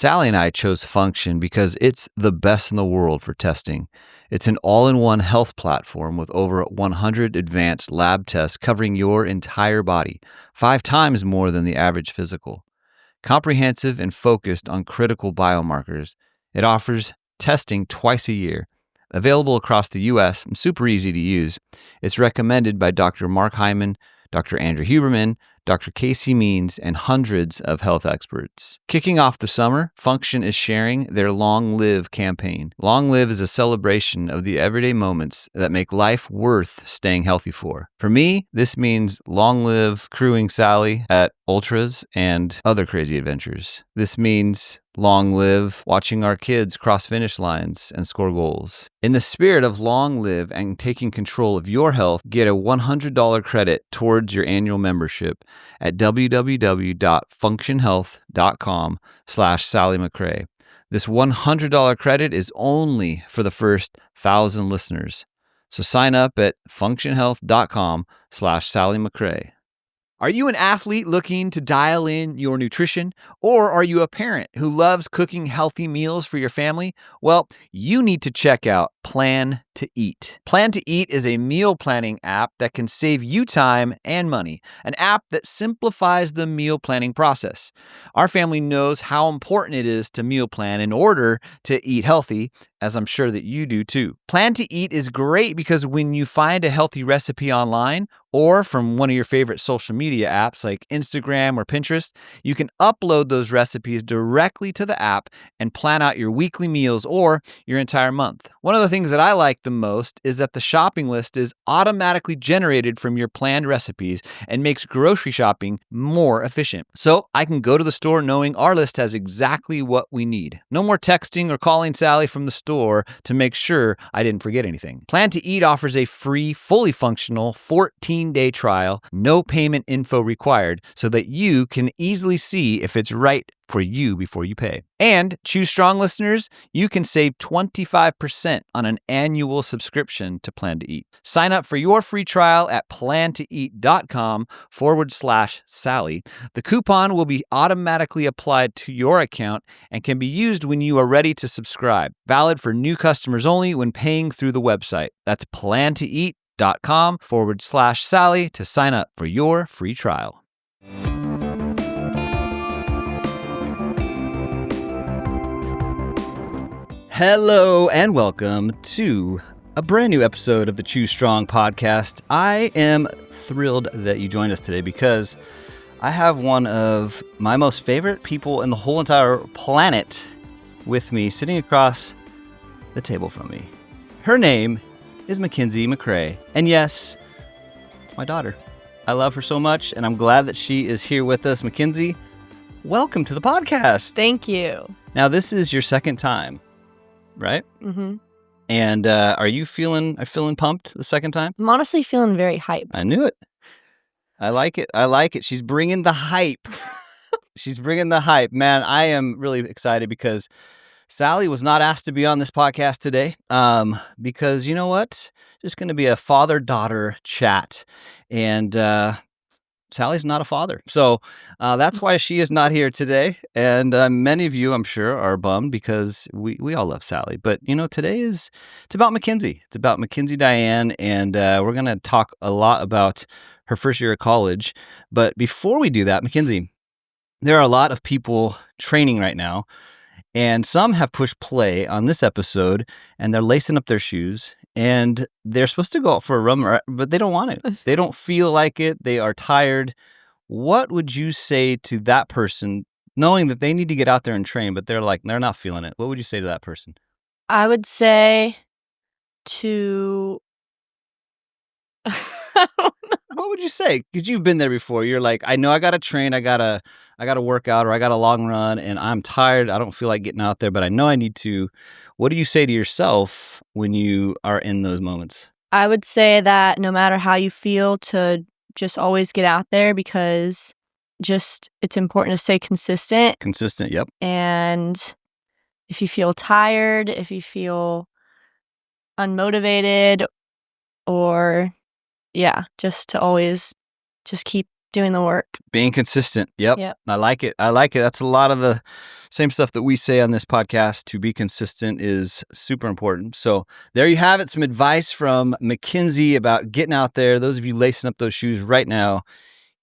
Sally and I chose Function because it's the best in the world for testing. It's an all-in-one health platform with over 100 advanced lab tests covering your entire body, 5 times more than the average physical. Comprehensive and focused on critical biomarkers, it offers testing twice a year. Available across the U.S. and super easy to use. It's recommended by Dr. Mark Hyman, Dr. Andrew Huberman, Dr. Casey Means, and hundreds of health experts. Kicking off the summer, Function is sharing their Long Live campaign. Long Live is a celebration of the everyday moments that make life worth staying healthy for. For me, this means long live crewing Sally at ultras and other crazy adventures. This means long live watching our kids cross finish lines and score goals. In the spirit of long live and taking control of your health, get a $100 credit towards your annual membership at www.functionhealth.com/Sally McRae. This $100 credit is only for the first 1,000 listeners. So sign up at functionhealth.com/Sally McRae. Are you an athlete looking to dial in your nutrition? Or are you a parent who loves cooking healthy meals for your family? Well, you need to check out Plan to Eat. Plan to Eat is a meal planning app that can save you time and money, an app that simplifies the meal planning process. Our family knows how important it is to meal plan in order to eat healthy, as I'm sure that you do too. Plan to Eat is great because when you find a healthy recipe online or from one of your favorite social media apps like Instagram or Pinterest, you can upload those recipes directly to the app and plan out your weekly meals or your entire month. One of the things that I like the most is that the shopping list is automatically generated from your planned recipes and makes grocery shopping more efficient. So I can go to the store knowing our list has exactly what we need. No more texting or calling Sally from the store to make sure I didn't forget anything. Plan to Eat offers a free, fully functional 14-day trial, no payment info required, so that you can easily see if it's right for you before you pay. And Choose Strong listeners, you can save 25% on an annual subscription to Plan to Eat. Sign up for your free trial at plantoeat.com/Sally. The coupon will be automatically applied to your account and can be used when you are ready to subscribe. Valid for new customers only when paying through the website. That's plantoeat.com/Sally to sign up for your free trial. Hello and welcome to a brand new episode of the Choose Strong podcast. I am thrilled that you joined us today because I have one of my most favorite people in the whole entire planet with me, sitting across the table from me. Her name is Makenzie McRae, and yes, it's my daughter. I love her so much, and I'm glad that she is here with us. Makenzie, welcome to the podcast. Thank you. Now, this is your second time, right? Mm-hmm. And are you feeling pumped the second time? I'm honestly feeling very hyped. I knew it. I like it. She's bringing the hype. Man, I am really excited because Sally was not asked to be on this podcast today because you know what? Just going to be a father-daughter chat. And Sally's not a father. So that's why she is not here today. And many of you, I'm sure, are bummed because we all love Sally. But, you know, today it's about Makenzie. It's about Makenzie Diane. And we're going to talk a lot about her first year of college. But before we do that, Makenzie, there are a lot of people training right now. And some have pushed play on this episode and they're lacing up their shoes and they're supposed to go out for a run, but they don't want to. They don't feel like it. They are tired. What would you say to that person, knowing that they need to get out there and train, but they're not feeling it? What would you say to that person? I would say to... What would you say? Because you've been there before. You're like, I know I got to train. I got to work out, or I got a long run and I'm tired. I don't feel like getting out there, but I know I need to. What do you say to yourself when you are in those moments? I would say that no matter how you feel, to just always get out there because it's important to stay consistent. Consistent, yep. And if you feel tired, if you feel unmotivated, or... yeah, just to always just keep doing the work. Being consistent. Yep. I like it. That's a lot of the same stuff that we say on this podcast. To be consistent is super important. So there you have it. Some advice from Makenzie about getting out there. Those of you lacing up those shoes right now,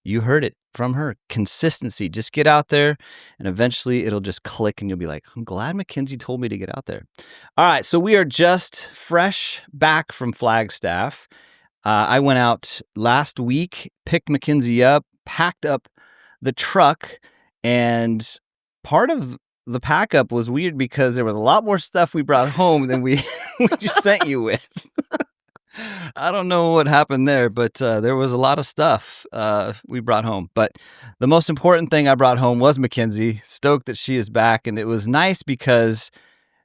you heard it from her. Consistency. Just get out there and eventually it'll just click and you'll be like, I'm glad Makenzie told me to get out there. All right. So we are just fresh back from Flagstaff. I went out last week, picked Makenzie up, packed up the truck, and part of the pack up was weird because there was a lot more stuff we brought home than we just sent you with. I don't know what happened there, but there was a lot of stuff we brought home. But the most important thing I brought home was Makenzie. Stoked that she is back, and it was nice because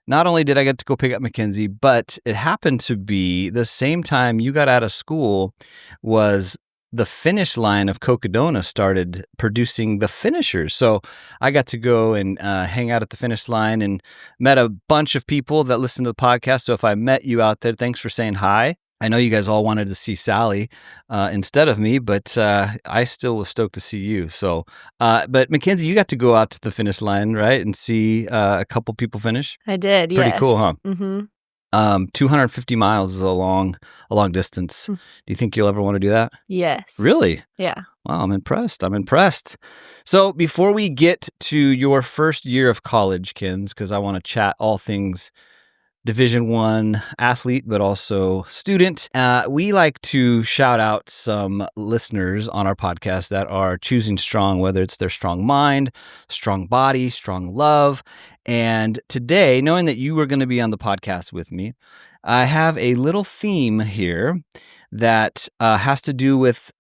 not only did I get to go pick up Makenzie, but it happened to be the same time you got out of school was the finish line of Cocodona started producing the finishers. So I got to go and hang out at the finish line and met a bunch of people that listen to the podcast. So if I met you out there, thanks for saying hi. I know you guys all wanted to see Sally instead of me, but I still was stoked to see you. So, but Makenzie, you got to go out to the finish line, right, and see a couple people finish? I did, Pretty cool, huh? Mm-hmm. 250 miles is a long distance. Do you think you'll ever want to do that? Yes. Really? Yeah. Wow, I'm impressed. So before we get to your first year of college, Kins, because I want to chat all things Division I athlete, but also student. We like to shout out some listeners on our podcast that are choosing strong, whether it's their strong mind, strong body, strong love. And today, knowing that you were going to be on the podcast with me, I have a little theme here that has to do with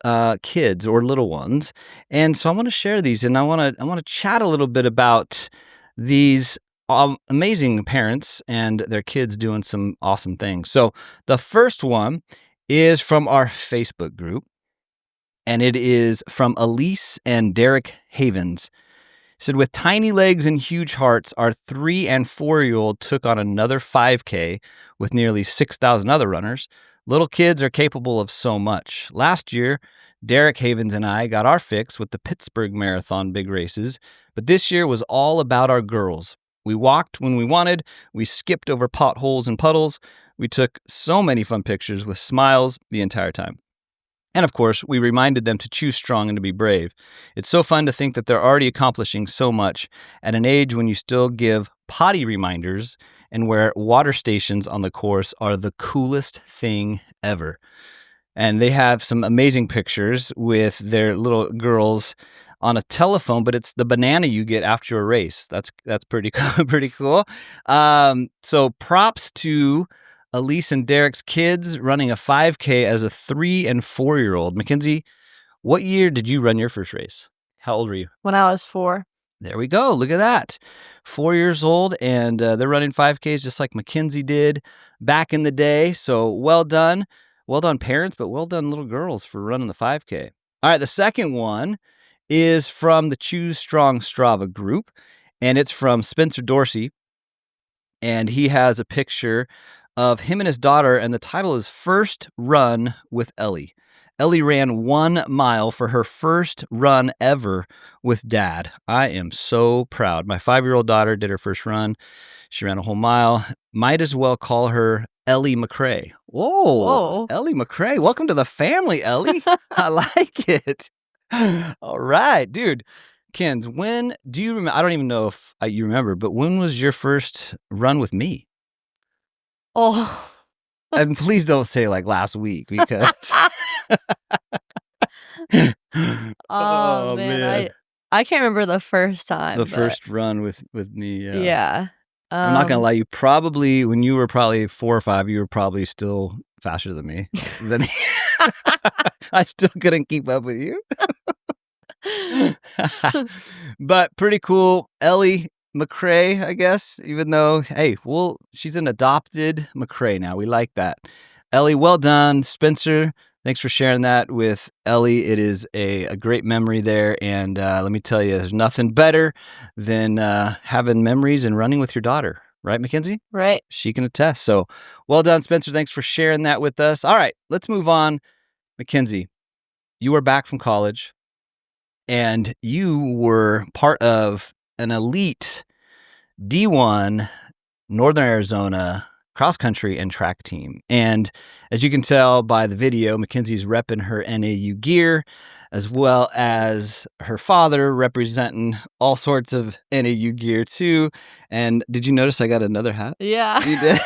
kids or little ones. And so I want to share these, and I want to chat a little bit about these amazing parents and their kids doing some awesome things. So the first one is from our Facebook group, and it is from Elise and Derek Havens. He said, with tiny legs and huge hearts, our 3 and 4-year-old took on another 5K with nearly 6,000 other runners. Little kids are capable of so much. Last year, Derek Havens and I got our fix with the Pittsburgh Marathon big races, but this year was all about our girls. We walked when we wanted, we skipped over potholes and puddles, we took so many fun pictures with smiles the entire time. And of course, we reminded them to choose strong and to be brave. It's so fun to think that they're already accomplishing so much at an age when you still give potty reminders and where water stations on the course are the coolest thing ever. And they have some amazing pictures with their little girls on a telephone, but it's the banana you get after a race. That's pretty cool. Pretty cool. So props to Elise and Derek's kids running a 5K as a 3 and 4-year-old. Makenzie, what year did you run your first race? How old were you? When I was 4. There we go. Look at that. 4 years old, and they're running 5Ks just like Makenzie did back in the day. So well done. Well done, parents, but well done, little girls, for running the 5K. All right, the second one is from the Choose Strong Strava group, and it's from Spencer Dorsey, and he has a picture of him and his daughter, and the title is First Run with Ellie. Ellie ran 1 mile for her first run ever with Dad. I am so proud. My 5-year-old daughter did her first run. She ran a whole mile. Might as well call her Ellie McRae. Whoa. Ellie McRae. Welcome to the family, Ellie. I like it. All right, dude. Kins, when do you remember? I don't even know if you remember, but when was your first run with me? Oh. And please don't say like last week because. Oh man. I can't remember the first time. The first run with me. Yeah. I'm not gonna lie. You probably, when you were probably 4 or 5, you were probably still faster than me. I still couldn't keep up with you. But pretty cool. Ellie McRae, I guess, even though, hey, well, she's an adopted McRae now. We like that. Ellie, well done. Spencer, thanks for sharing that with Ellie. It is a great memory there. And let me tell you, there's nothing better than having memories and running with your daughter. Right, Makenzie? Right. She can attest. So well done, Spencer. Thanks for sharing that with us. All right, let's move on. Makenzie, you are back from college. and you were part of an elite D1 Northern Arizona cross country and track team. And as you can tell by the video, Makenzie's repping her NAU gear, as well as her father representing all sorts of NAU gear too. And did you notice I got another hat? Yeah. You did.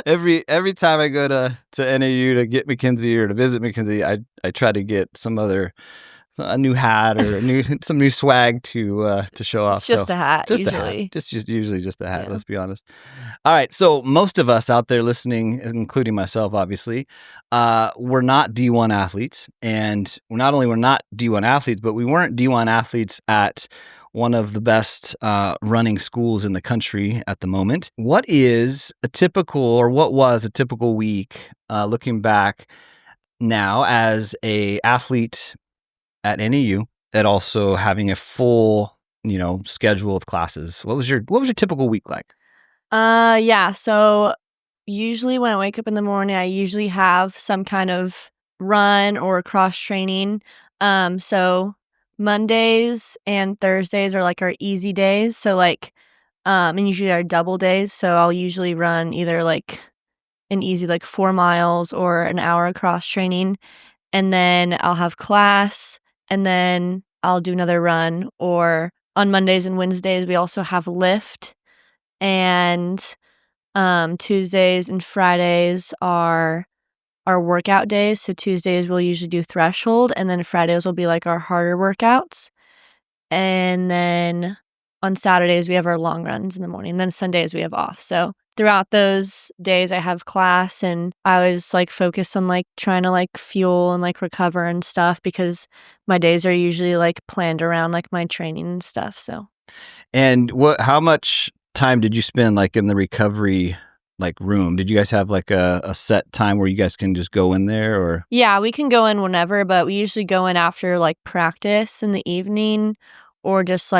Every time I go to NAU to get Makenzie or to visit Makenzie, I try to get a new hat or some new swag to show off. It's just a hat, just usually. A hat. Just usually just a hat. Yeah. Let's be honest. All right, so most of us out there listening, including myself, obviously, we're not D1 athletes, and not only we're not D1 athletes, but we weren't D1 athletes at one of the best running schools in the country at the moment. What was a typical week looking back now as a athlete at NAU, and also having a full, schedule of classes? What was your typical week like? Yeah. So usually when I wake up in the morning, I usually have some kind of run or cross training. So Mondays and Thursdays are like our easy days. So and usually our double days. So I'll usually run either like an easy 4 miles or an hour cross training, and then I'll have class, and then I'll do another run. Or on Mondays and Wednesdays, we also have lift, and Tuesdays and Fridays are our workout days. So Tuesdays we'll usually do threshold, and then Fridays will be like our harder workouts. And then on Saturdays we have our long runs in the morning. And then Sundays we have off. So throughout those days I have class, and I was focused on trying to fuel and recover and stuff, because my days are usually planned around my training and stuff. So. And how much time did you spend in the recovery room? Did you guys have a set time where you guys can just go in there, or? Yeah, we can go in whenever, but we usually go in after practice in the evening, or just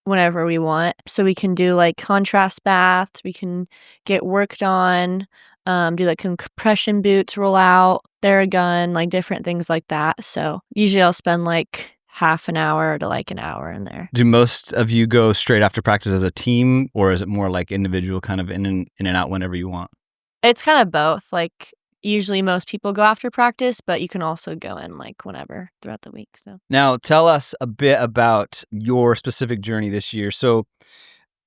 whenever we want. So we can do contrast baths, we can get worked on, do compression boots, roll out, Theragun, different things like that. So usually I'll spend half an hour to an hour in there. Do most of you go straight after practice as a team, or is it more individual, kind of in and out whenever you want? It's kind of both. Usually most people go after practice, but you can also go in whenever throughout the week. So now tell us a bit about your specific journey this year. So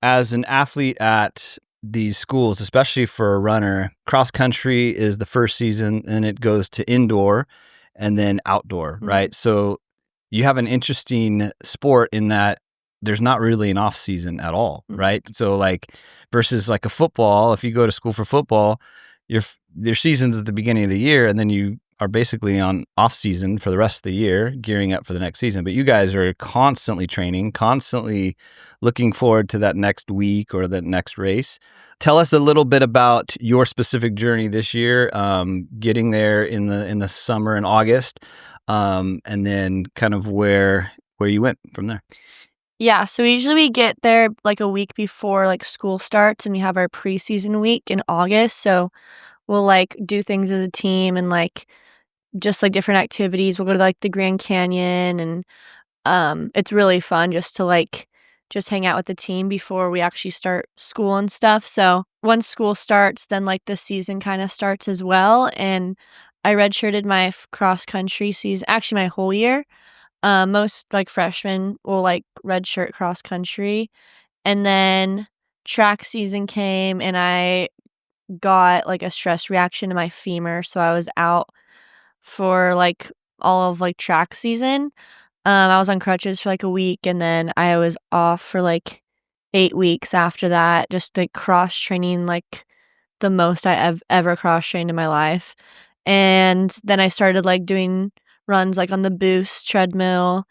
as an athlete at these schools, especially for a runner, cross country is the first season, and it goes to indoor and then outdoor, right? So you have an interesting sport in that there's not really an off season at all, right? So versus a football, if you go to school for football, your season's at the beginning of the year, and then you are basically on off season for the rest of the year, gearing up for the next season. But you guys are constantly training, constantly looking forward to that next week or the next race. Tell us a little bit about your specific journey this year, getting there in the summer in August, and then kind of where you went from there. Yeah, so usually we get there a week before school starts, and we have our preseason week in August. So we'll do things as a team, and just different activities. We'll go to the Grand Canyon, and it's really fun just to just hang out with the team before we actually start school and stuff. So once school starts, then the season kind of starts as well. And I redshirted my cross country season, actually my whole year. Most freshmen will redshirt cross country, and then track season came, and I got a stress reaction to my femur, so I was out for all of track season. I was on crutches for a week, and then I was off for 8 weeks after that, just cross training the most I have ever cross trained in my life. And then I started doing runs on the boost treadmill,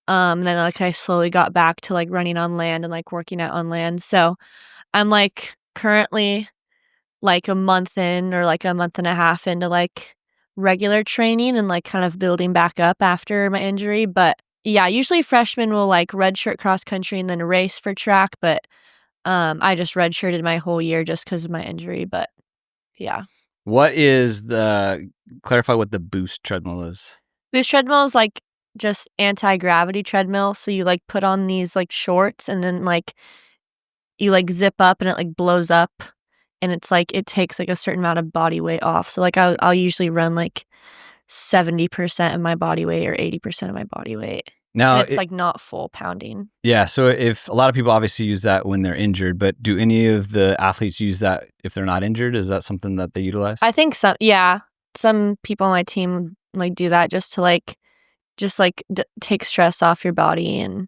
and then I slowly got back to running on land and working out on land. So I'm currently a month in, or a month and a half into regular training, and kind of building back up after my injury. But yeah, usually freshmen will redshirt cross country and then race for track, but I just redshirted my whole year just because of my injury. But yeah. Clarify what the boost treadmill is? This treadmill is like just anti-gravity treadmill. So you like put on these like shorts and then like you like zip up and it like blows up and it's like it takes like a certain amount of body weight off. So like I'll usually run like 70% of my body weight or 80% of my body weight. Now, And it's like not full pounding. Yeah, so if a lot of people obviously use that when they're injured, but do any of the athletes use that if they're not injured? Is that something that they utilize? I think some people on my team like do that just to take stress off your body and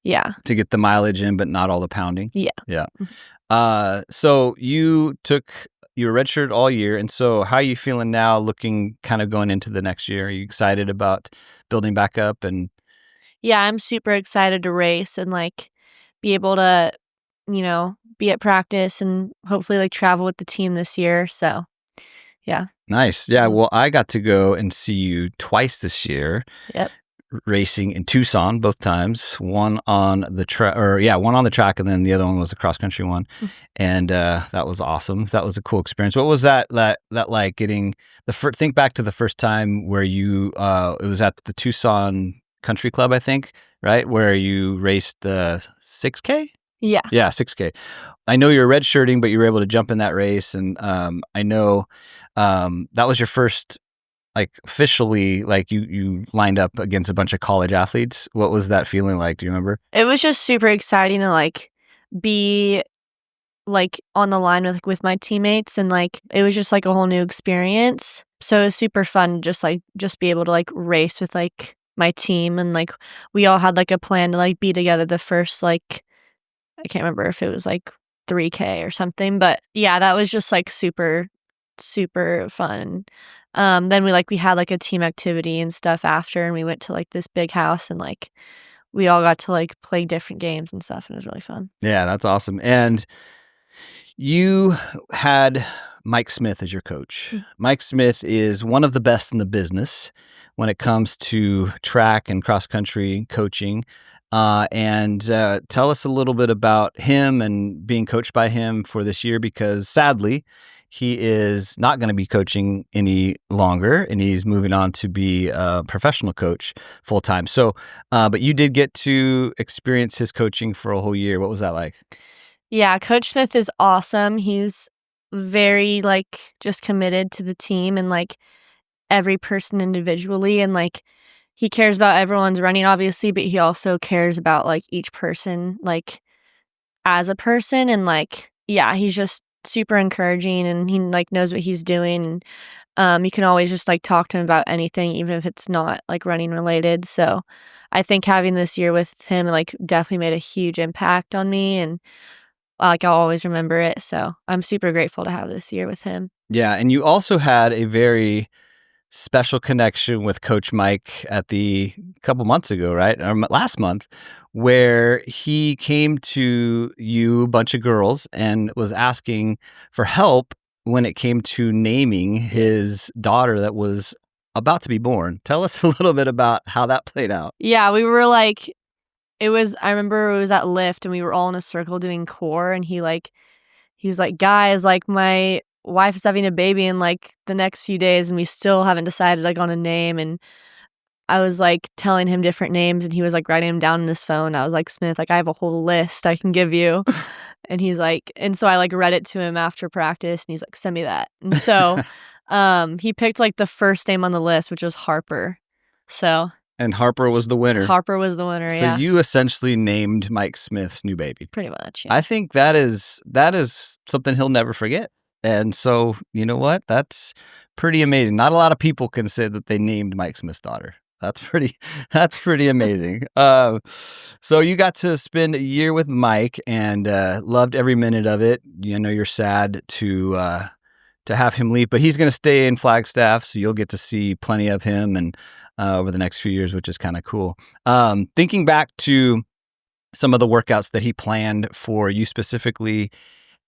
yeah. To get the mileage in, but not all the pounding? Yeah. Yeah. So you were redshirted all year, and so how are you feeling now looking kind of going into the next year? Are you excited about building back up? And yeah, I'm super excited to race and like be able to, be at practice and hopefully like travel with the team this year. So yeah. Nice. Yeah. Well, I got to go and see you twice this year. Yep. Racing in Tucson both times. One on the track, one on the track, and then the other one was a cross country one, and that was awesome. That was a cool experience. What was that like? Getting think back to the first time where you it was at the Tucson Country Club, I think, right, where you raced the 6K. Yeah. Yeah, 6K. I know you're redshirting, but you were able to jump in that race, and I know that was your first. Like officially, like you lined up against a bunch of college athletes. What was that feeling like? Do you remember? It was just super exciting to like be like on the line with my teammates and like it was just like a whole new experience. So it was super fun to just be able to like race with like my team and like we all had like a plan to like be together the first like I can't remember if it was like 3K or something, but yeah, that was just like super fun. Then we had like a team activity and stuff after and we went to like this big house and like we all got to like play different games and stuff and it was really fun. Yeah, that's awesome. And you had Mike Smith as your coach. Mike Smith is one of the best in the business when it comes to track and cross country coaching. And tell us a little bit about him and being coached by him for this year, because sadly, he is not going to be coaching any longer, and he's moving on to be a professional coach full time. So, but you did get to experience his coaching for a whole year. What was that like? Yeah, Coach Smith is awesome. He's very like just committed to the team and like every person individually, and like he cares about everyone's running, obviously, but he also cares about like each person like as a person, and like yeah, he's just super encouraging and he like knows what he's doing. You can always just like talk to him about anything, even if it's not like running related. So I think having this year with him like definitely made a huge impact on me, and like I'll always remember it. So I'm super grateful to have this year with him. Yeah, and you also had a very special connection with Coach Mike at the couple months ago, right? Or last month, where he came to you, a bunch of girls, and was asking for help when it came to naming his daughter that was about to be born. Tell us a little bit about how that played out. Yeah, we were like, I remember it was at Lyft and we were all in a circle doing core, and he was like, guys, like my wife is having a baby in like the next few days and we still haven't decided like on a name. And I was like telling him different names and he was like writing them down on his phone. I was like, Smith, like I have a whole list I can give you. And he's like, and so I like read it to him after practice and he's like, send me that. And so he picked like the first name on the list, which was Harper. And Harper was the winner. Harper was the winner, So you essentially named Mike Smith's new baby. Pretty much, yeah. I think that is something he'll never forget. And so, you know what? That's pretty amazing. Not a lot of people can say that they named Mike Smith's daughter. That's pretty amazing. So you got to spend a year with Mike and loved every minute of it. You know, you're sad to have him leave, but he's going to stay in Flagstaff, so you'll get to see plenty of him and over the next few years, which is kind of cool. Thinking back to some of the workouts that he planned for you specifically,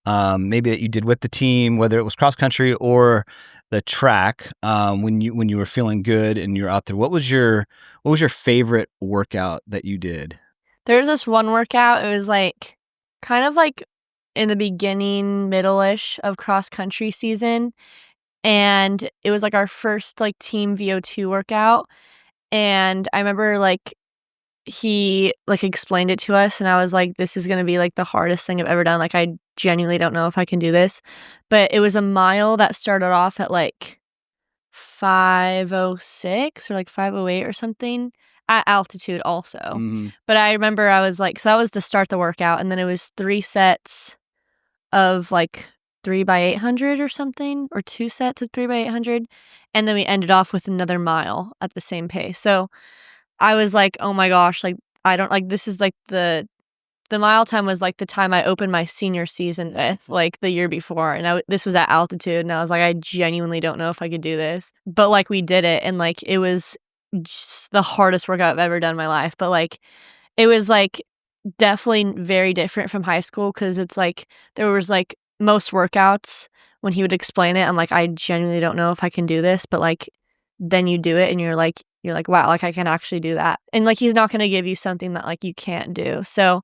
maybe that you did with the team, whether it was cross country or the track, when you were feeling good and you're out there, what was your favorite workout that you did? There's this one workout. It was like kind of like in the beginning, middle-ish of cross country season, and it was like our first like team VO2 workout. And I remember like he like explained it to us, and I was like, this is gonna be like the hardest thing I've ever done. Like, I genuinely don't know if I can do this. But it was a mile that started off at like 5:06 or like 5:08 or something at altitude also. Mhm. But I remember I was like, so that was to start the workout, and then it was 3 sets of like 3x800 or something, or 2 sets of 3x800, and then we ended off with another mile at the same pace. So I was like, oh my gosh, like I don't like this is like the mile time was like the time I opened my senior season with, like the year before, and this was at altitude, and I was like, I genuinely don't know if I could do this, but like we did it, and like it was just the hardest workout I've ever done in my life. But like it was like definitely very different from high school, because it's like there was like most workouts when he would explain it, I'm like, I genuinely don't know if I can do this, but like then you do it and you're like wow, like I can actually do that. And like he's not going to give you something that like you can't do. So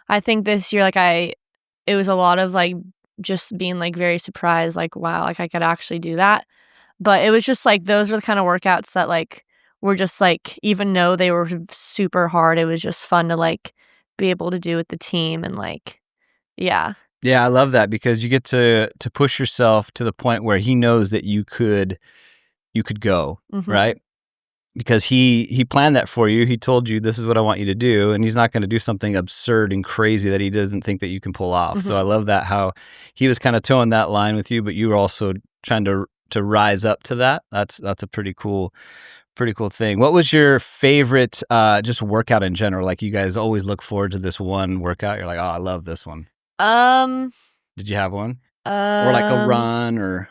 I think this year, like it was a lot of like just being like very surprised, like wow, like I could actually do that. But it was just like those were the kind of workouts that like were just like, even though they were super hard, it was just fun to like be able to do with the team. And like yeah. Yeah, I love that, because you get to push yourself to the point where he knows that you could go, Mhm. right? Because he planned that for you. He told you, this is what I want you to do, and he's not going to do something absurd and crazy that he doesn't think that you can pull off. So I love that, how he was kind of towing that line with you, but you were also trying to rise up to that. That's a pretty cool thing. What was your favorite just workout in general? Like, you guys always look forward to this one workout. You're like, oh, I love this one. Did you have one? Or like a run, or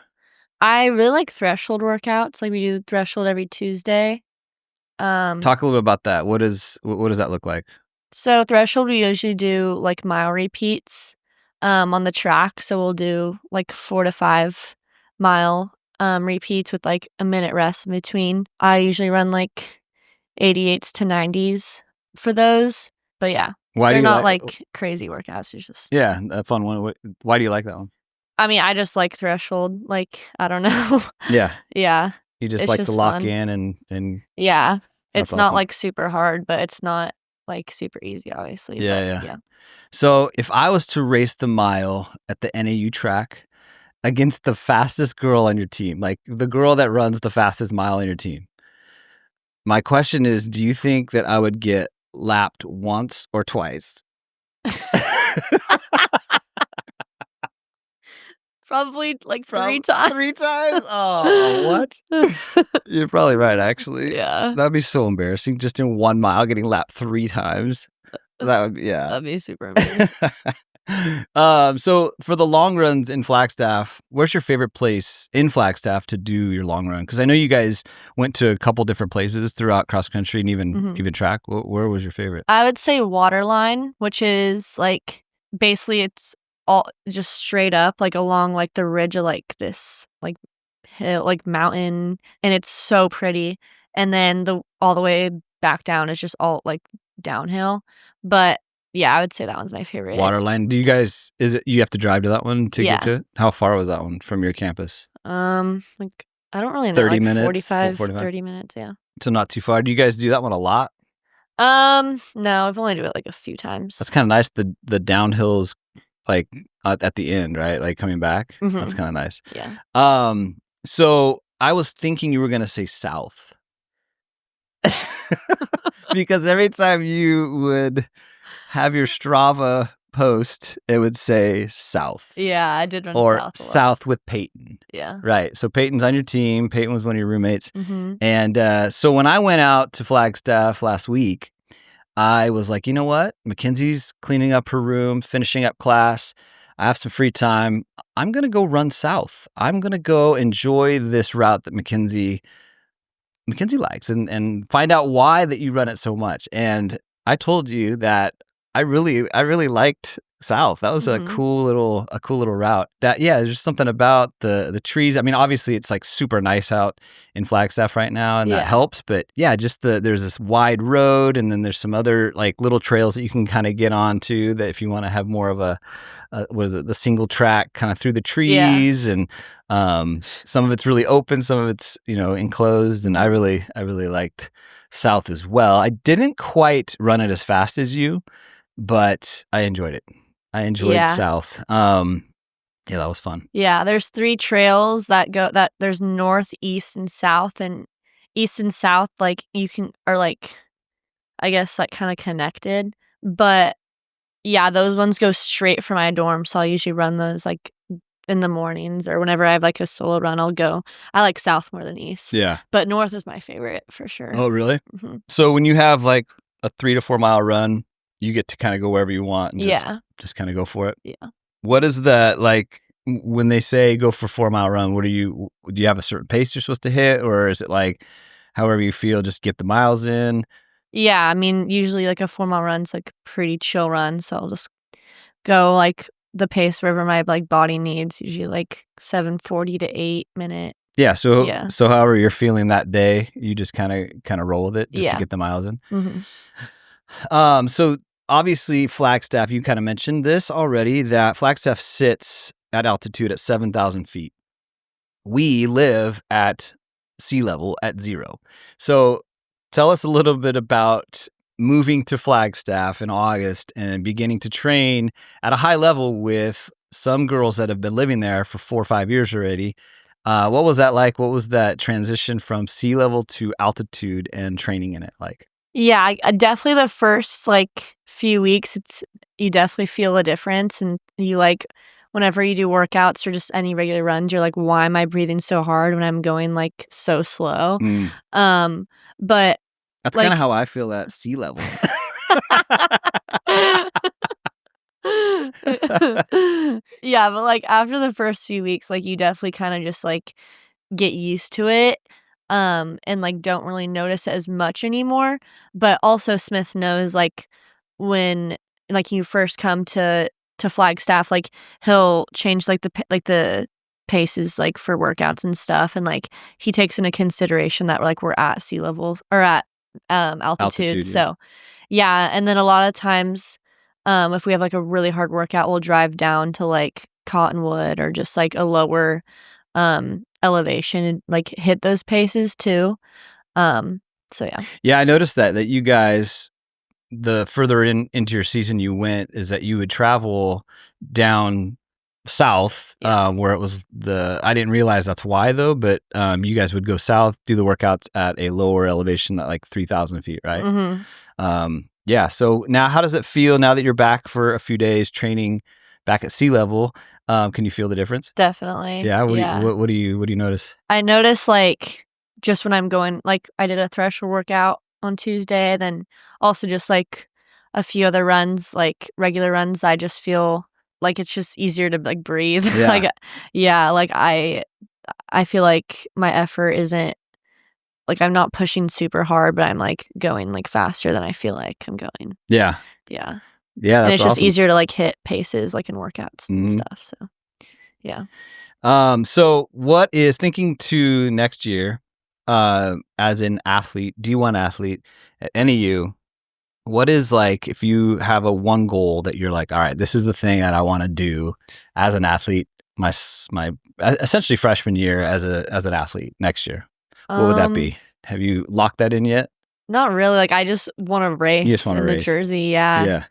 I really like threshold workouts. Like we do threshold every Tuesday. talk a little bit about that. What does that look like? So threshold, we usually do like mile repeats on the track. So we'll do like 4 to 5 mile repeats with like a minute rest in between. I usually run like 88s to 90s for those. But yeah, they're not like crazy workouts. It's just a fun one. Why do you like that one? I mean, I just like threshold. Like, I don't know. Yeah. Yeah. You just It's like just to lock fun. in and Yeah. That's It's not awesome. like super hard, but it's not like super easy, obviously. Yeah, But, yeah. So if I was to race the mile at the NAU track against the fastest girl on your team, like the girl that runs the fastest mile on your team, my question is, do you think that I would get lapped once or twice? Probably like 3 times. 3 times? Oh, what? You're probably right, actually. Yeah. That'd be so embarrassing, just in 1 mile getting lapped 3 times. That would be, yeah. That'd be super amazing. So for the long runs in Flagstaff, where's your favorite place in Flagstaff to do your long run? Because I know you guys went to a couple different places throughout cross country and even track. Where was your favorite? I would say Waterline, which is like basically it's all just straight up like along like the ridge of like this like hill, like mountain, and it's so pretty. And then all the way back down is just all like downhill. But yeah, I would say that one's my favorite. Waterline. Do you guys, you have to drive to that one to Yeah. get to it? How far was that one from your campus? Like I don't really know, 30 like minutes? 45, 30 minutes, yeah. So not too far. Do you guys do that one a lot? No, I've only done it like a few times. That's kind of nice. The downhills like at the end, right? Like coming back. That's kind of nice. Yeah. So I was thinking you were going to say south. Because every time you would have your Strava post, it would say south. Yeah, I did run or south a lot. south with Peyton. Yeah. Right. So Peyton's on your team. Peyton was one of your roommates. Mm-hmm. And so when I went out to Flagstaff last week, I was like, you know what? Mackenzie's cleaning up her room, finishing up class. I have some free time. I'm going to go run south. I'm going to go enjoy this route that Makenzie likes and find out why that you run it so much. And I told you that I really liked south. That was a cool little route. That there's just something about the trees. I mean, obviously it's like super nice out in Flagstaff right now, and that helps. But yeah, just there's this wide road, and then there's some other like little trails that you can kind of get onto that if you want to have more of the single track kind of through the trees, and some of it's really open, some of it's enclosed, and I really liked south as well. I didn't quite run it as fast as you, but I enjoyed it. I enjoyed south. Yeah, that was fun. Yeah, there's 3 trails that there's north, east, and south, and east and south like are like I guess like kind of connected, but yeah, those ones go straight from my dorm, so I'll usually run those like in the mornings or whenever I have like a solo run, I'll go. I like south more than east. Yeah. But north is my favorite for sure. Oh, really? Mm-hmm. So when you have like a 3 to 4 mile run, you get to kind of go wherever you want and just kind of go for it. Yeah. What is that like when they say go for 4 mile run? Do you have a certain pace you're supposed to hit, or is it like however you feel, just get the miles in? Yeah, I mean, usually like a 4 mile run's like a pretty chill run, so I'll just go like the pace wherever my like body needs, usually like 7:40 to 8 minute. Yeah, so however you're feeling that day, you just kind of roll with it just to get the miles in. Mm-hmm. So obviously Flagstaff, you kind of mentioned this already, that Flagstaff sits at altitude at 7,000 feet. We live at sea level at 0. So tell us a little bit about moving to Flagstaff in August and beginning to train at a high level with some girls that have been living there for 4 or 5 years already. What was that like? What was that transition from sea level to altitude and training in it like? Yeah, I definitely the first like few weeks, you definitely feel a difference, and you like whenever you do workouts or just any regular runs, you're like, why am I breathing so hard when I'm going like so slow? But that's kind of how I feel at sea level. Yeah, but like after the first few weeks, like you definitely kind of just like get used to it, and like don't really notice it as much anymore. But also Smith knows like when like you first come to Flagstaff, like he'll change like the paces like for workouts and stuff, and like he takes into consideration that we're at sea level or at altitude. So yeah, and then a lot of times if we have like a really hard workout, we'll drive down to like Cottonwood or just like a lower elevation and like hit those paces too. So yeah, I noticed that you guys, the further into your season you went, is that you would travel down south, where it was I didn't realize that's why though, but you guys would go south, do the workouts at a lower elevation at like 3,000 feet, right? Mm-hmm. Yeah. So now, how does it feel now that you're back for a few days training back at sea level? Can you feel the difference? Definitely. Yeah. What do you notice? I notice like just when I'm going, like I did a threshold workout on Tuesday, then also just like a few other runs, like regular runs, I just feel like it's just easier to like breathe. Yeah. Like I feel like my effort isn't like I'm not pushing super hard, but I'm like going like faster than I feel like I'm going. Yeah. Yeah. Yeah. And it's just awesome. Easier to like hit paces like in workouts and stuff. So yeah. So what is thinking to next year, as an athlete, D1 athlete at NAU, what is like, if you have a one goal that you're like, all right, this is the thing that I want to do as an athlete, my essentially freshman year as an athlete next year, what would that be? Have you locked that in yet? Not really. Like I just want to race you just want to in race. the jersey. Yeah.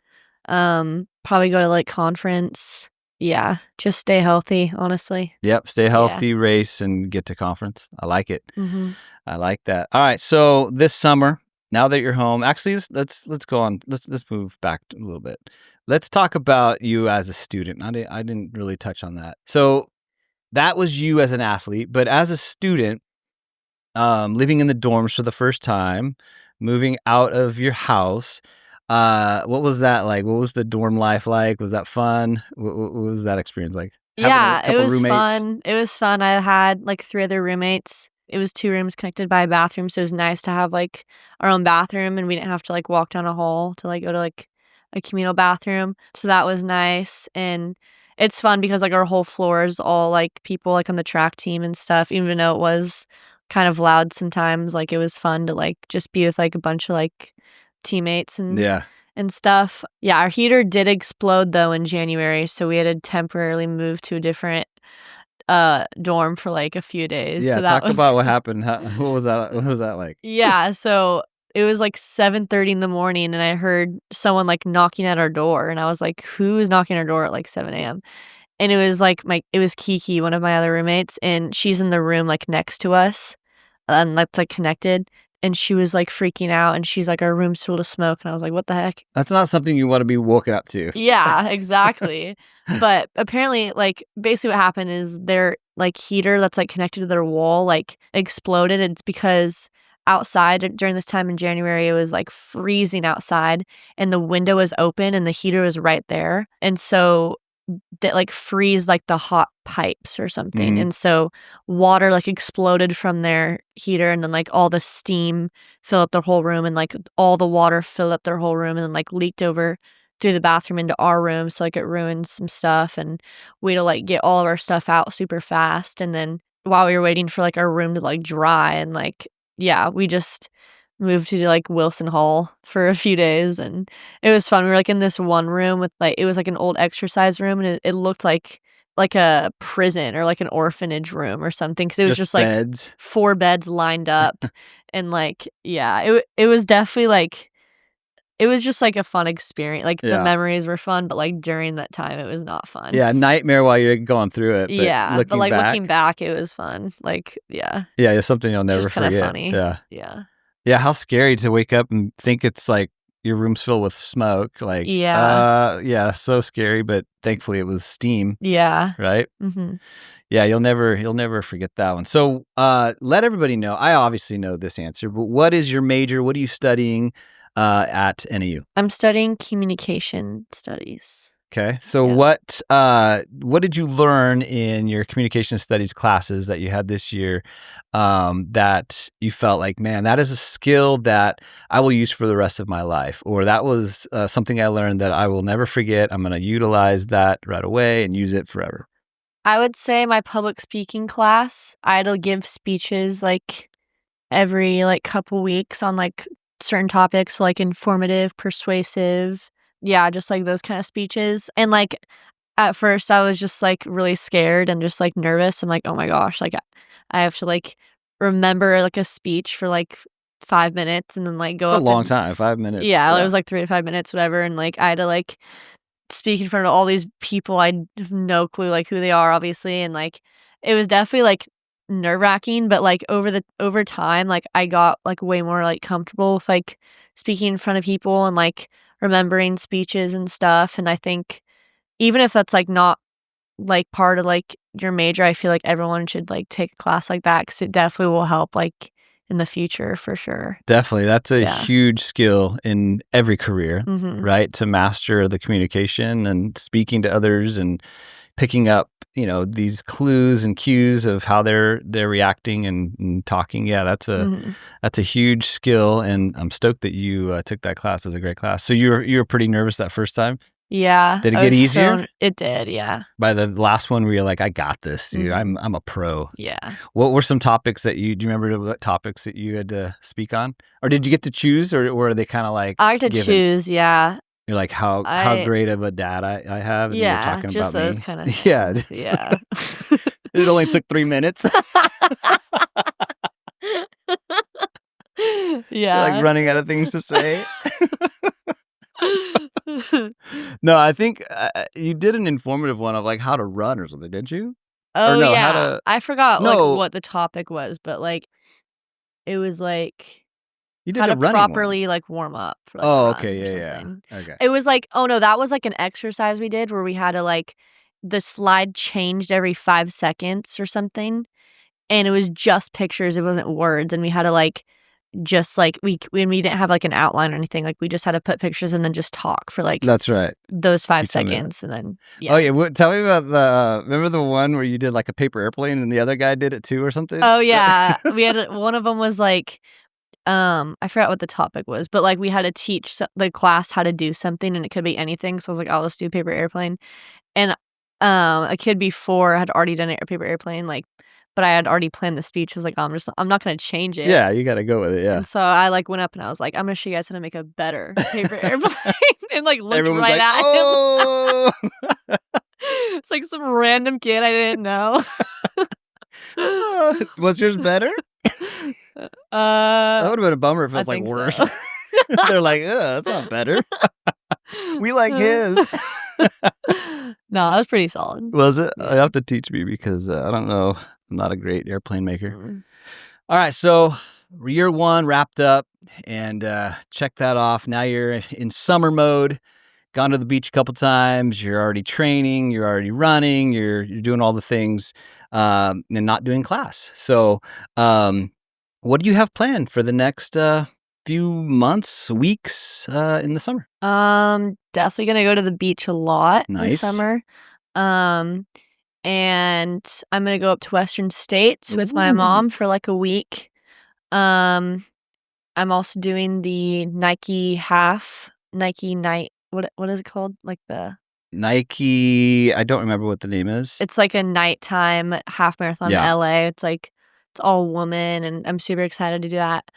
Probably go to like conference. Yeah. Just stay healthy, honestly. Yep. Stay healthy, race, and get to conference. I like it. Mm-hmm. I like that. All right. So this summer, now that you're home, actually, let's go on. Let's move back a little bit. Let's talk about you as a student. I didn't really touch on that. So that was you as an athlete, but as a student, living in the dorms for the first time, moving out of your house, what was that like? What was the dorm life like? Was that fun? What was that experience like? Yeah, it was fun. It was fun. I had like 3 other roommates. It was 2 rooms connected by a bathroom, so it was nice to have like our own bathroom, and we didn't have to like walk down a hall to like go to like a communal bathroom. So that was nice, and it's fun because like our whole floor is all like people like on the track team and stuff. Even though it was kind of loud sometimes, like it was fun to like just be with like a bunch of like teammates and stuff. Yeah, our heater did explode though in January, so we had to temporarily move to a different dorm for like a few days. Yeah, so that talk about what happened. What was that like? Yeah, so it was like 7:30 in the morning, and I heard someone like knocking at our door, and I was like, who is knocking our door at like 7 a.m.? And it was like it was Kiki, one of my other roommates, and she's in the room like next to us, and that's like connected. And she was like freaking out, and she's like, our room's full of smoke. And I was like, what the heck? That's not something you want to be woken up to. Yeah, exactly. But apparently, like, basically what happened is their like heater that's like connected to their wall like exploded. And it's because outside during this time in January, it was like freezing outside, and the window was open and the heater was right there. And so that like freeze like the hot pipes or something. And so water like exploded from their heater, and then like all the steam filled up their whole room, and like all the water filled up their whole room, and then like leaked over through the bathroom into our room. So like it ruined some stuff, and we had to like get all of our stuff out super fast. And then while we were waiting for like our room to like dry, and like yeah, we just moved to like Wilson Hall for a few days, and it was fun. We were like in this one room with like, it was like an old exercise room, and it looked like a prison or like an orphanage room or something, because it was just like beds. 4 beds lined up. And like yeah, it was definitely like, it was just like a fun experience. Like the memories were fun, but like during that time it was not fun. Yeah, nightmare while you're going through it. But yeah, but like back, looking back, it was fun. Like yeah, it's something you'll never just forget. Kind of funny. Yeah. Yeah, how scary to wake up and think it's like your room's filled with smoke. Like, yeah, so scary, but thankfully it was steam. Yeah. Right? Mm-hmm. Yeah, you'll never forget that one. So let everybody know, I obviously know this answer, but what is your major? What are you studying at NAU? I'm studying communication studies. Okay. So what did you learn in your communication studies classes that you had this year that you felt like, man, that is a skill that I will use for the rest of my life, or that was something I learned that I will never forget. I'm going to utilize that right away and use it forever? I would say my public speaking class. I had to give speeches like every like couple weeks on like certain topics, like informative, persuasive. Yeah, just like those kind of speeches. And like at first I was just like really scared and just like nervous. I'm like, oh my gosh, like I have to like remember like a speech for like 5 minutes and then like go up. It's a long and, time, 5 minutes. Yeah, it was like 3 to 5 minutes, whatever. And like I had to like speak in front of all these people. I have no clue like who they are, obviously. And like it was definitely like nerve-wracking, but like over time, like I got like way more like comfortable with like speaking in front of people and like remembering speeches and stuff. And I think even if that's like not like part of like your major, I feel like everyone should like take a class like that, because it definitely will help like in the future for sure. Definitely. That's a huge skill in every career, right? To master the communication and speaking to others and picking up, these clues and cues of how they're reacting and talking. Yeah, that's a huge skill, and I'm stoked that you took that class. It was a great class. So you were pretty nervous that first time? Yeah. Did it get easier? It did, yeah. By the last one, where you're like, I got this, dude. I'm a pro. Yeah. What were some topics do you remember what topics that you had to speak on? Or did you get to choose, or were they kind of like I had to choose, yeah. You're like, how great of a dad I have? And yeah, you're talking just about those me. kind of things. Yeah. Yeah. It only took 3 minutes. Yeah. You're like running out of things to say. No, I think you did an informative one of like how to run or something, didn't you? Oh, no, yeah. I forgot like what the topic was, but like it was like you did how to running properly one. like warm up for like oh, a run okay, or yeah. something. Okay. It was like, oh no, that was like an exercise we did where we had to like the slide changed every 5 seconds or something, and it was just pictures, it wasn't words, and we had to like just like we didn't have like an outline or anything, like we just had to put pictures and then just talk for like that's right those 5 seconds, and then oh yeah. Tell me about the remember the one where you did like a paper airplane and the other guy did it too or something? Oh yeah. We had one of them was like I forgot what the topic was, but like we had to teach the class how to do something, and it could be anything. So I was like, I'll just do paper airplane. And a kid before had already done a paper airplane, like, but I had already planned the speech. I was like, I'm not gonna change it. Yeah, you got to go with it. Yeah. And so I like went up and I was like, I'm gonna show you guys how to make a better paper airplane, and like looked Everyone's right like, at oh! him. It's like some random kid I didn't know. Was yours better? That would have been a bummer if it I was like think worse. so. They're like, ugh, that's not better. We like his. No, that was pretty solid. Was it? Yeah. You have to teach me because I don't know. I'm not a great airplane maker. Mm. All right, so year 1 wrapped up, and check that off. Now you're in summer mode. Gone to the beach a couple times. You're already training. You're already running. You're doing all the things, and not doing class. So, what do you have planned for the next few months, weeks in the summer? Definitely gonna go to the beach a lot this Nice. summer. And I'm gonna go up to Western States with my mom for like a week. I'm also doing the Nike night. What is it called? Like the Nike. I don't remember what the name is. It's like a nighttime half marathon Yeah. in LA. It's all women, and I'm super excited to do that.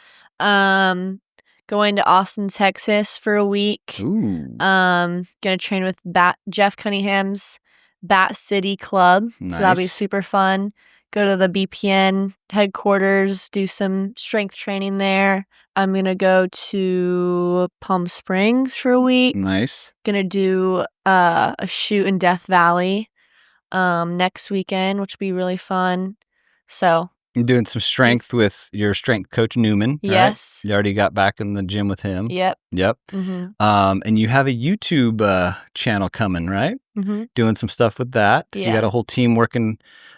Going to Austin, Texas for a week. Ooh. Gonna train with Jeff Cunningham's Bat City Club. Nice. So that'll be super fun. Go to the BPN headquarters, do some strength training there. I'm gonna go to Palm Springs for a week. Nice. Gonna do a shoot in Death Valley next weekend, which will be really fun. So You're doing some strength with your strength coach Newman. Right? yes. You already got back in the gym with him. Yep. Mm-hmm. And you have a YouTube channel coming, right? Mm-hmm. Doing some stuff with that. So you got a whole team working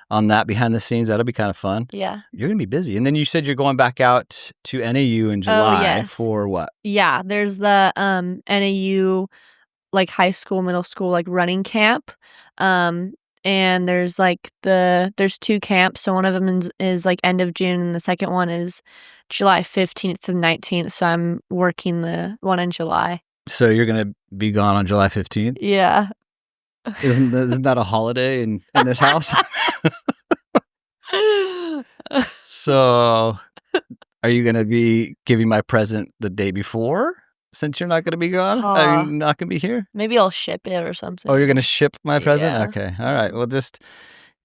on that behind the scenes. That'll be kind of fun. Yeah. You're going to be busy. And then you said you're going back out to NAU in July for what? Yeah. There's the NAU like high school, middle school, like running camp. And there's there's 2 camps. So one of them is like end of June, and the second one is July 15th to 19th. So I'm working the one in July. So you're going to be gone on July 15th? Yeah. Isn't that a holiday in this house? So are you going to be giving my present the day before? Since you're not going to be gone? Are you not going to be here? Maybe I'll ship it or something. Oh, you're going to ship my present? Yeah. Okay. All right. Well, just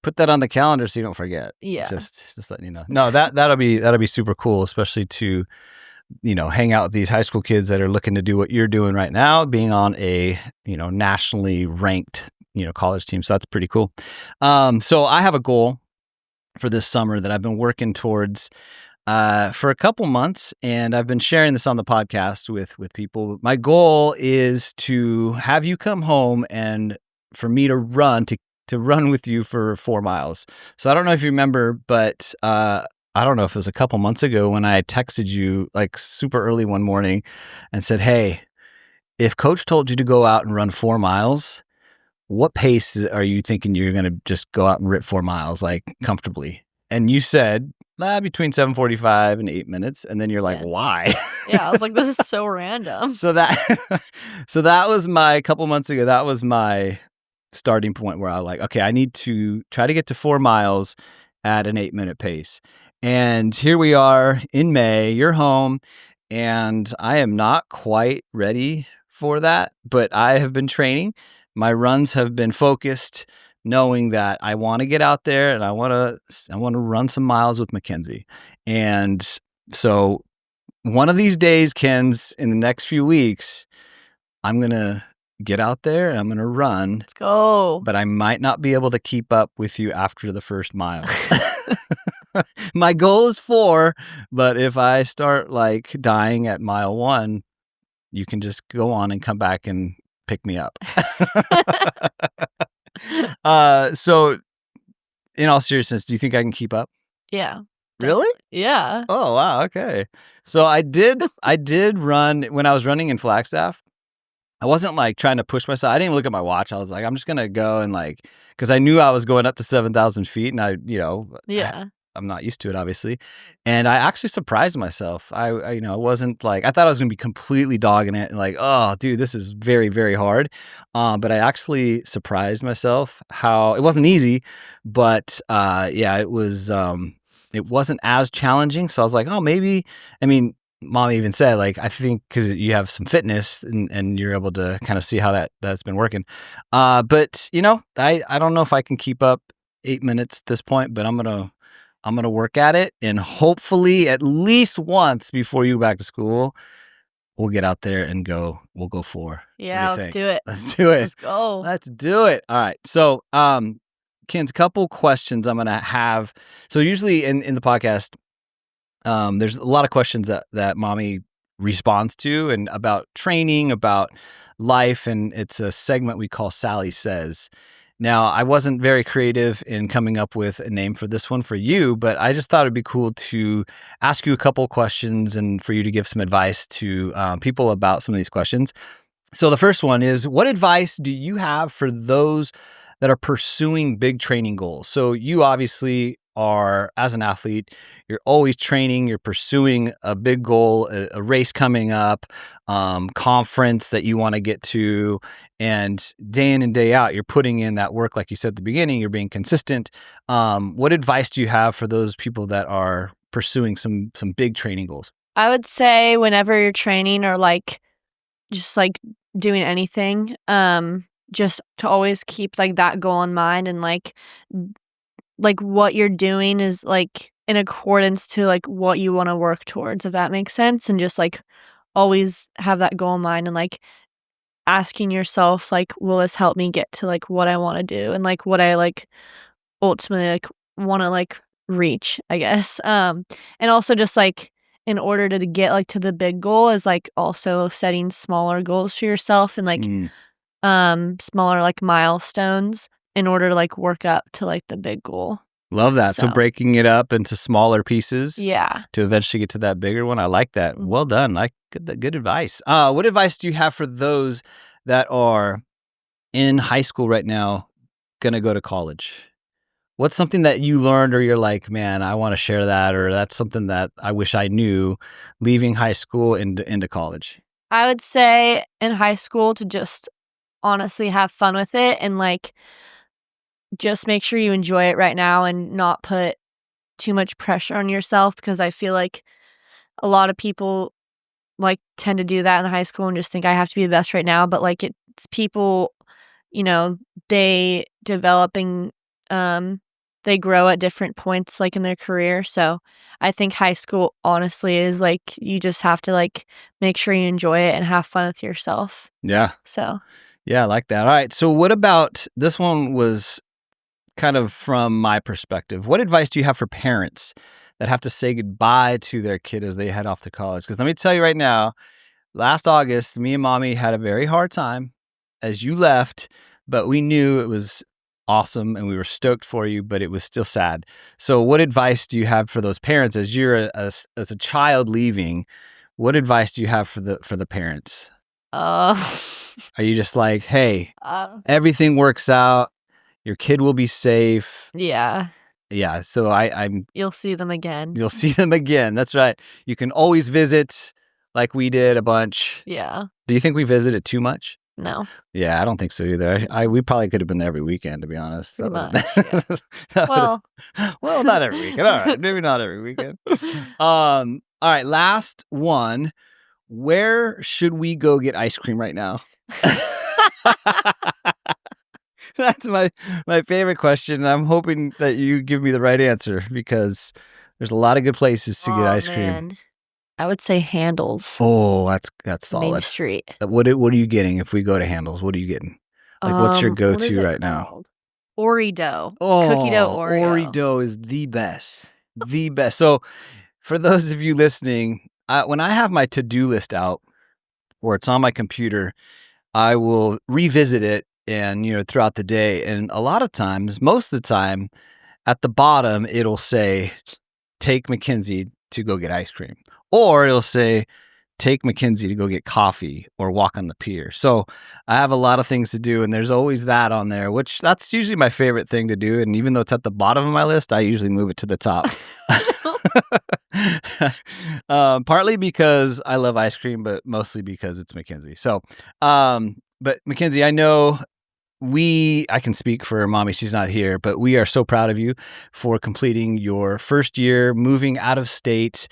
put that on the calendar so you don't forget. Yeah. Just letting you know. No, that'll be super cool, especially to, hang out with these high school kids that are looking to do what you're doing right now, being on a, nationally ranked, college team. So that's pretty cool. So I have a goal for this summer that I've been working towards for a couple months, and I've been sharing this on the podcast with people. My goal is to have you come home and for me to run with you for 4 miles. So I don't know if you remember, but I don't know if it was a couple months ago when I texted you like super early one morning and said, hey, if coach told you to go out and run 4 miles, what pace are you thinking you're going to just go out and rip 4 miles like comfortably? And you said between 7:45 and 8 minutes. And then you're like, why? Yeah, I was like, this is so random. So that was a couple months ago. That was my starting point where I was like, okay, I need to try to get to 4 miles at an 8-minute pace. And here we are in May, you're home, and I am not quite ready for that, but I have been training. My runs have been focused, knowing that I want to get out there and I want to run some miles with Makenzie. And so one of these days, Ken's, in the next few weeks, I'm going to get out there and I'm going to run. Let's go. But I might not be able to keep up with you after the first mile. My goal is 4, but if I start like dying at mile 1, you can just go on and come back and pick me up. So in all seriousness, do you think I can keep up? Yeah. Really? Yeah. Oh, wow. Okay. So I did run when I was running in Flagstaff. I wasn't like trying to push myself. I didn't even look at my watch. I was like, I'm just going to go and like, cause I knew I was going up to 7,000 feet and I'm not used to it, obviously. And I actually surprised myself. I wasn't like, I thought I was going to be completely dogging it and like, oh, dude, this is very, very hard. But I actually surprised myself how it wasn't easy, but it was, it wasn't as challenging. So I was like, oh, maybe, Mom even said, like, I think because you have some fitness and you're able to kind of see how that's been working. But, I don't know if I can keep up 8 minutes at this point, but I'm going I'm going to work at it. And hopefully at least once before you go back to school, we'll get out there and we'll go for. Yeah, let's do it. Let's do it. Let's go. Let's do it. All right. So, Ken's, a couple questions I'm going to have. So usually in the podcast, there's a lot of questions that mommy responds to and about training, about life. And it's a segment we call Sally Says. Now, I wasn't very creative in coming up with a name for this one for you, but I just thought it'd be cool to ask you a couple questions and for you to give some advice to people about some of these questions. So the first one is, what advice do you have for those that are pursuing big training goals? So you obviously are, as an athlete, you're always training, you're pursuing a big goal, a race coming up, conference that you want to get to, and day in and day out, you're putting in that work. Like you said at the beginning, you're being consistent. What advice do you have for those people that are pursuing some big training goals? I would say whenever you're training or like just like doing anything, just to always keep like that goal in mind, and like what you're doing is like in accordance to like what you want to work towards, if that makes sense. And just like always have that goal in mind, and like asking yourself, like, will this help me get to like what I want to do, and like what I like ultimately like want to like reach, I guess. And also just like in order to get like to the big goal is like also setting smaller goals for yourself, and like smaller like milestones in order to like work up to like the big goal. Love that. So breaking it up into smaller pieces, yeah, to eventually get to that bigger one. I like that. Well done. Like good advice. What advice do you have for those that are in high school right now, gonna go to college? What's something that you learned, or you're like, man, I want to share that, or that's something that I wish I knew leaving high school into college? I would say in high school to just honestly have fun with it, and like just make sure you enjoy it right now and not put too much pressure on yourself, because I feel like a lot of people like tend to do that in high school and just think I have to be the best right now. But like it's people, you know, they develop and they grow at different points like in their career. So I think high school honestly is like you just have to like make sure you enjoy it and have fun with yourself. Yeah. So yeah, I like that. All right. So what about this one? Was kind of from my perspective. What advice do you have for parents that have to say goodbye to their kid as they head off to college? Because let me tell you right now, last August, me and mommy had a very hard time as you left, but we knew it was awesome and we were stoked for you, but it was still sad. So what advice do you have for those parents as you're as a child leaving? What advice do you have for the parents? Are you just like, hey, everything works out, your kid will be safe? Yeah. Yeah. So I'm. You'll see them again. You'll see them again. That's right. You can always visit, like we did a bunch. Yeah. Do you think we visited too much? No. Yeah, I don't think so either. We probably could have been there every weekend, to be honest. Pretty much, yeah. well, not every weekend. All right, maybe not every weekend. All right, last one. Where should we go get ice cream right now? That's my favorite question. I'm hoping that you give me the right answer, because there's a lot of good places to get ice cream. I would say Handles. Oh, that's solid. Main Street. What are you getting if we go to Handles? What are you getting? Like, what's your go-to right now? Ori dough. Oh, cookie dough Oreo. Ori dough is the best. The best. So for those of you listening, when I have my to-do list out or it's on my computer, I will revisit it and, throughout the day. And a lot of times, most of the time, at the bottom, it'll say, take Makenzie to go get ice cream. Or it'll say, take Makenzie to go get coffee or walk on the pier. So I have a lot of things to do, and there's always that on there, which that's usually my favorite thing to do. And even though it's at the bottom of my list, I usually move it to the top. Partly because I love ice cream, but mostly because it's Makenzie. So, but Makenzie, I know I can speak for mommy, she's not here, but we are so proud of you for completing your first year, moving out of state,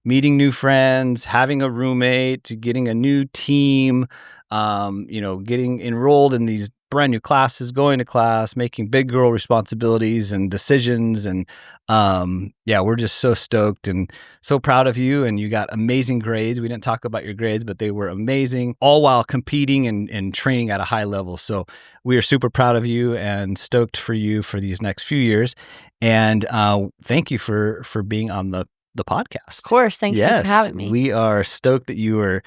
meeting new friends, having a roommate, getting a new team, getting enrolled in these brand new classes, going to class, making big girl responsibilities and decisions. And we're just so stoked and so proud of you. And you got amazing grades. We didn't talk about your grades, but they were amazing, all while competing and training at a high level. So we are super proud of you and stoked for you for these next few years. And thank you for being on the podcast. Of course. Thanks for having me. We are stoked that you were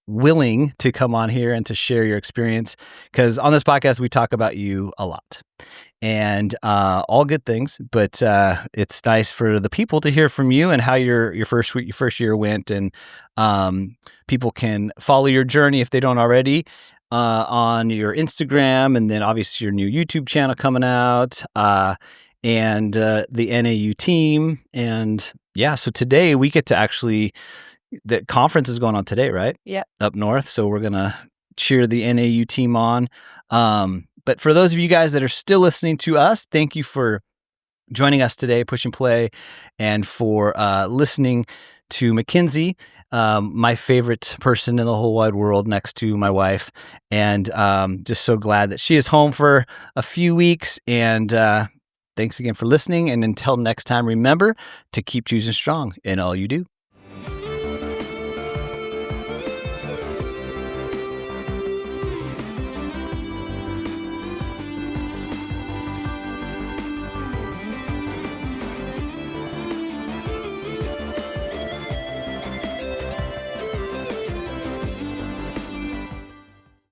willing to come on here and to share your experience, because on this podcast, we talk about you a lot and all good things, but it's nice for the people to hear from you and how your first year went. And people can follow your journey if they don't already on your Instagram, and then obviously your new YouTube channel coming out. And the NAU team. And so today we get to actually, the conference is going on today, right? Yeah. Up north. So we're going to cheer the NAU team on. But for those of you guys that are still listening to us, thank you for joining us today, Push and Play, and for listening to Makenzie, my favorite person in the whole wide world next to my wife. And just so glad that she is home for a few weeks. And thanks again for listening. And until next time, remember to keep choosing strong in all you do.